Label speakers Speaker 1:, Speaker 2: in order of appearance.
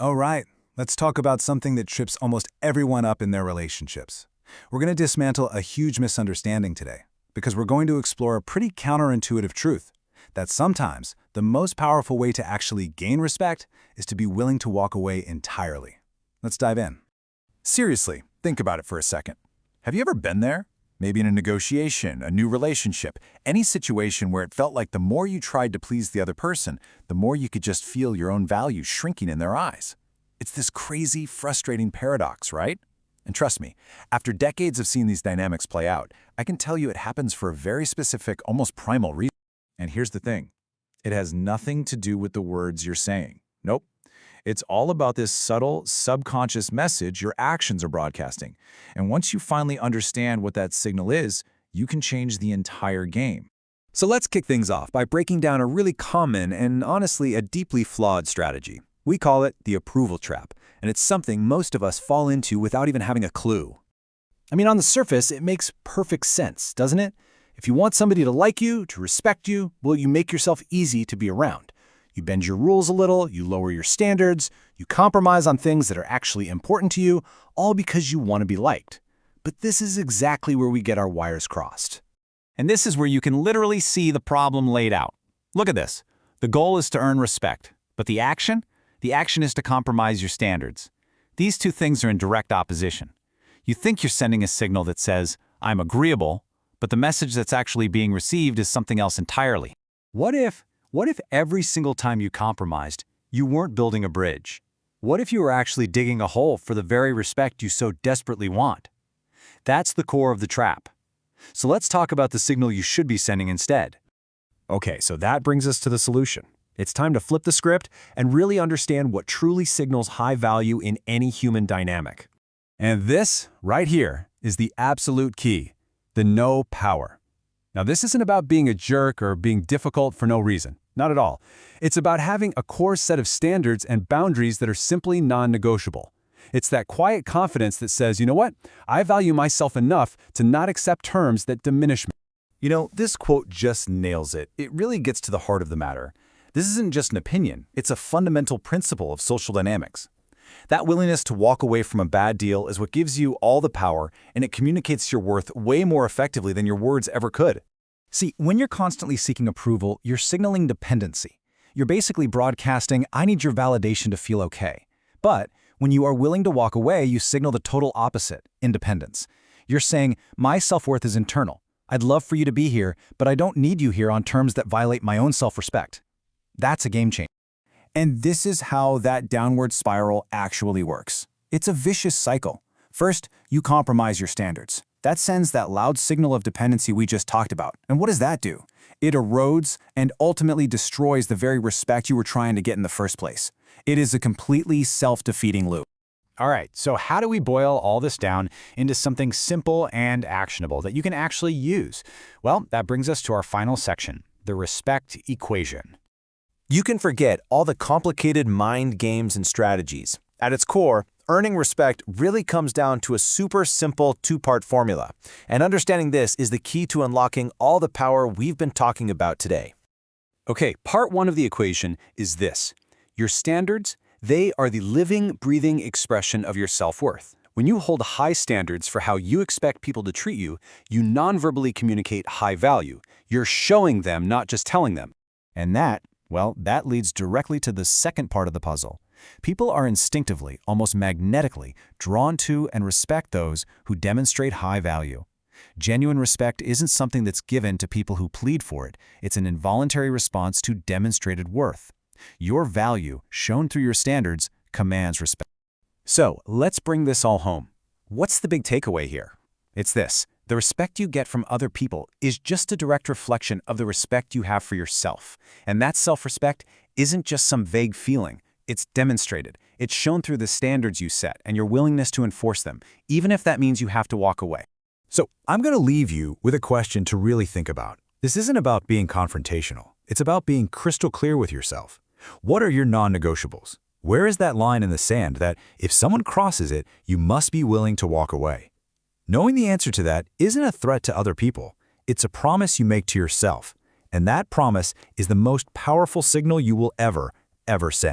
Speaker 1: All right, let's talk about something that trips almost everyone up in their relationships. We're going to dismantle a huge misunderstanding today, because we're going to explore a pretty counterintuitive truth, that sometimes the most powerful way to actually gain respect is to be willing to walk away entirely. Let's dive in. Seriously, think about it for a second. Have you ever been there? Maybe in a negotiation, a new relationship, any situation where it felt like the more you tried to please the other person, the more you could just feel your own value shrinking in their eyes. It's this crazy, frustrating paradox, right? And trust me, after decades of seeing these dynamics play out, I can tell you it happens for a very specific, almost primal reason. And here's the thing. It has nothing to do with the words you're saying. Nope. It's all about this subtle, subconscious message your actions are broadcasting. And once you finally understand what that signal is, you can change the entire game.
Speaker 2: So let's kick things off by breaking down a really common and honestly a deeply flawed strategy. We call it the approval trap, and it's something most of us fall into without even having a clue. I mean, on the surface, it makes perfect sense, doesn't it? If you want somebody to like you, to respect you, well, you make yourself easy to be around. You bend your rules a little, you lower your standards, you compromise on things that are actually important to you, all because you want to be liked. But this is exactly where we get our wires crossed.
Speaker 3: And this is where you can literally see the problem laid out. Look at this. The goal is to earn respect, but the action? The action is to compromise your standards. These two things are in direct opposition. You think you're sending a signal that says, I'm agreeable, but the message that's actually being received is something else entirely. What if every single time you compromised, you weren't building a bridge? What if you were actually digging a hole for the very respect you so desperately want? That's the core of the trap. So let's talk about the signal you should be sending instead.
Speaker 2: Okay, so that brings us to the solution. It's time to flip the script and really understand what truly signals high value in any human dynamic. And this, right here, is the absolute key, the no power. Now, this isn't about being a jerk or being difficult for no reason. Not at all. It's about having a core set of standards and boundaries that are simply non-negotiable. It's that quiet confidence that says, you know what? I value myself enough to not accept terms that diminish me.
Speaker 1: You know, this quote just nails it. It really gets to the heart of the matter. This isn't just an opinion. It's a fundamental principle of social dynamics. That willingness to walk away from a bad deal is what gives you all the power, and it communicates your worth way more effectively than your words ever could. See, when you're constantly seeking approval, you're signaling dependency. You're basically broadcasting, I need your validation to feel okay. But when you are willing to walk away, you signal the total opposite, independence. You're saying, my self-worth is internal. I'd love for you to be here, but I don't need you here on terms that violate my own self-respect. That's a game changer. And this is how that downward spiral actually works. It's a vicious cycle. First, you compromise your standards. That sends that loud signal of dependency we just talked about. And what does that do? It erodes and ultimately destroys the very respect you were trying to get in the first place. It is a completely self-defeating loop.
Speaker 3: All right, so how do we boil all this down into something simple and actionable that you can actually use? Well, that brings us to our final section, the respect equation.
Speaker 2: You can forget all the complicated mind games and strategies. At its core, earning respect really comes down to a super simple two-part formula. And understanding this is the key to unlocking all the power we've been talking about today. Okay, part one of the equation is this. Your standards, they are the living, breathing expression of your self-worth. When you hold high standards for how you expect people to treat you, you non-verbally communicate high value. You're showing them, not just telling them.
Speaker 1: And that leads directly to the second part of the puzzle. People are instinctively, almost magnetically, drawn to and respect those who demonstrate high value. Genuine respect isn't something that's given to people who plead for it. It's an involuntary response to demonstrated worth. Your value, shown through your standards, commands respect. So, let's bring this all home. What's the big takeaway here? It's this. The respect you get from other people is just a direct reflection of the respect you have for yourself. And that self-respect isn't just some vague feeling. It's demonstrated. It's shown through the standards you set and your willingness to enforce them, even if that means you have to walk away. So I'm going to leave you with a question to really think about. This isn't about being confrontational. It's about being crystal clear with yourself. What are your non-negotiables? Where is that line in the sand that, if someone crosses it, you must be willing to walk away? Knowing the answer to that isn't a threat to other people. It's a promise you make to yourself. And that promise is the most powerful signal you will ever send.